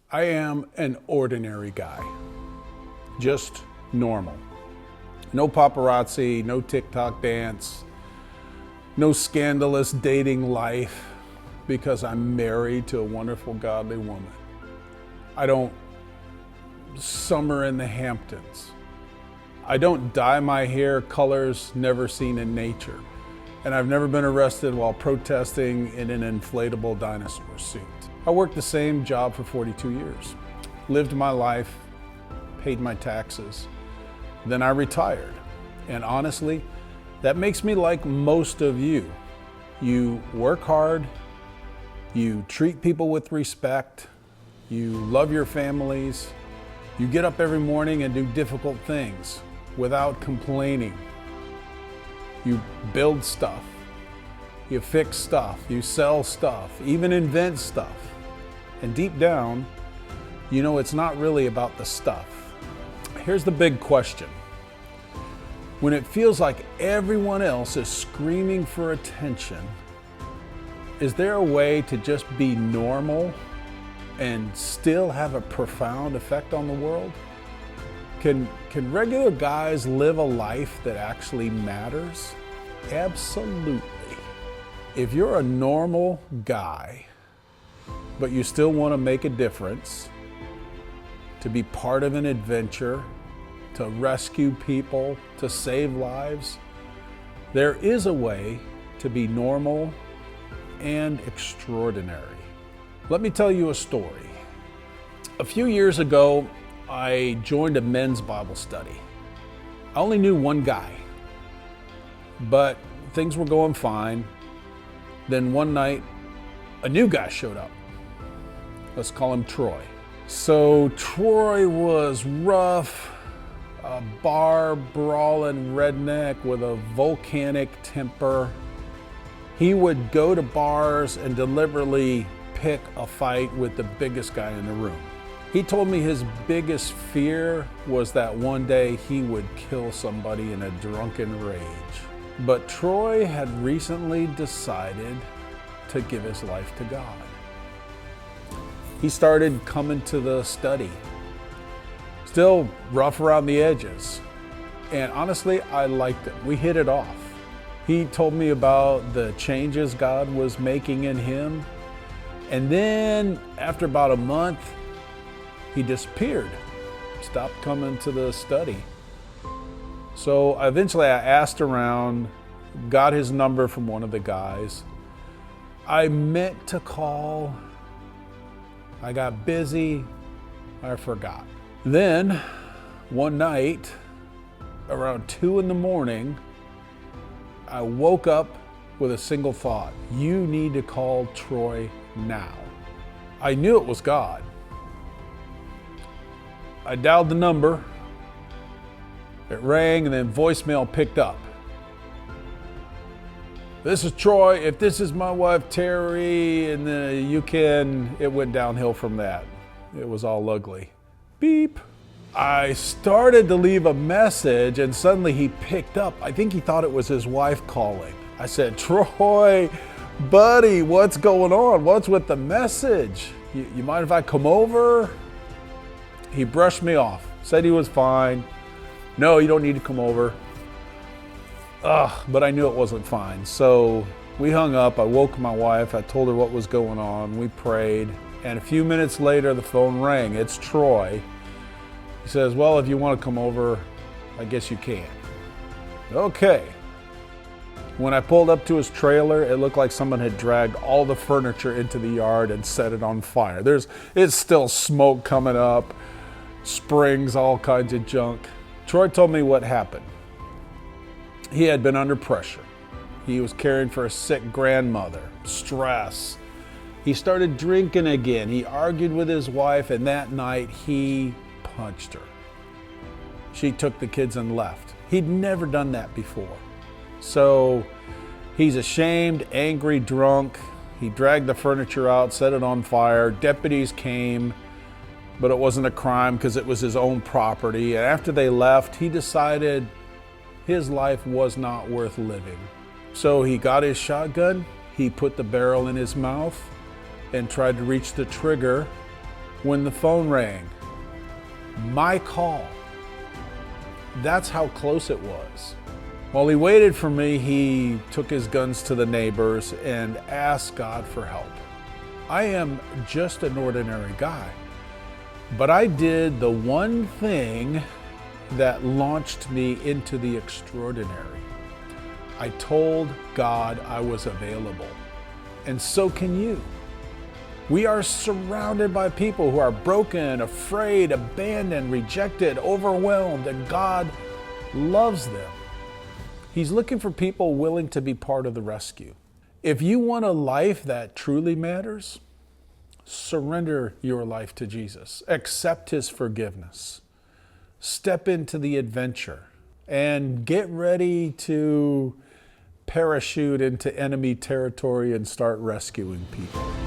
I am an ordinary guy, just normal. No paparazzi, no TikTok dance, no scandalous dating life because I'm married to a wonderful, godly woman. I don't summer in the Hamptons. I don't dye my hair colors never seen in nature. And I've never been arrested while protesting in an inflatable dinosaur suit. I worked the same job for 42 years, lived my life, paid my taxes, then I retired. And honestly, that makes me like most of you. You work hard, you treat people with respect, you love your families, you get up every morning and do difficult things without complaining. You build stuff, you fix stuff, you sell stuff, even invent stuff. And deep down, you know it's not really about the stuff. Here's the big question. When it feels like everyone else is screaming for attention, is there a way to just be normal and still have a profound effect on the world? Can regular guys live a life that actually matters? Absolutely. If you're a normal guy, but you still want to make a difference, to be part of an adventure, to rescue people, to save lives, there is a way to be normal and extraordinary. Let me tell you a story. A few years ago, I joined a men's Bible study. I only knew one guy, but things were going fine. Then one night, a new guy showed up. Let's call him Troy. So Troy was rough, a bar brawling redneck with a volcanic temper. He would go to bars and deliberately pick a fight with the biggest guy in the room. He told me his biggest fear was that one day he would kill somebody in a drunken rage. But Troy had recently decided to give his life to God. He started coming to the study, still rough around the edges. And honestly, I liked him. We hit it off. He told me about the changes God was making in him. And then after about a month, he disappeared, stopped coming to the study. So eventually I asked around, got his number from one of the guys. I meant to call. I got busy, I forgot. Then one night around 2 a.m, I woke up with a single thought. You need to call Troy now. I knew it was God. I dialed the number, it rang, and then voicemail picked up. This is Troy, if this is my wife Terry, and then it went downhill from that. It was all ugly. Beep. I started to leave a message and suddenly he picked up. I think he thought it was his wife calling. I said, Troy, buddy, what's going on? What's with the message? You mind if I come over? He brushed me off, said he was fine. No, you don't need to come over. But I knew it wasn't fine. So we hung up. I woke my wife. I told her what was going on. We prayed. And a few minutes later, the phone rang. It's Troy. He says, well, if you want to come over, I guess you can. Okay. When I pulled up to his trailer, it looked like someone had dragged all the furniture into the yard and set it on fire. It's still smoke coming up, springs, all kinds of junk. Troy told me what happened. He had been under pressure. He was caring for a sick grandmother, stress. He started drinking again. He argued with his wife, and that night he punched her. She took the kids and left. He'd never done that before. So he's ashamed, angry, drunk. He dragged the furniture out, set it on fire. Deputies came, but it wasn't a crime because it was his own property. And after they left, he decided his life was not worth living. So he got his shotgun, he put the barrel in his mouth and tried to reach the trigger when the phone rang, my call. That's how close it was. While he waited for me, he took his guns to the neighbors and asked God for help. I am just an ordinary guy, but I did the one thing that launched me into the extraordinary. I told God I was available, and so can you. We are surrounded by people who are broken, afraid, abandoned, rejected, overwhelmed, and God loves them. He's looking for people willing to be part of the rescue. If you want a life that truly matters, surrender your life to Jesus. Accept his forgiveness. Step into the adventure and get ready to parachute into enemy territory and start rescuing people.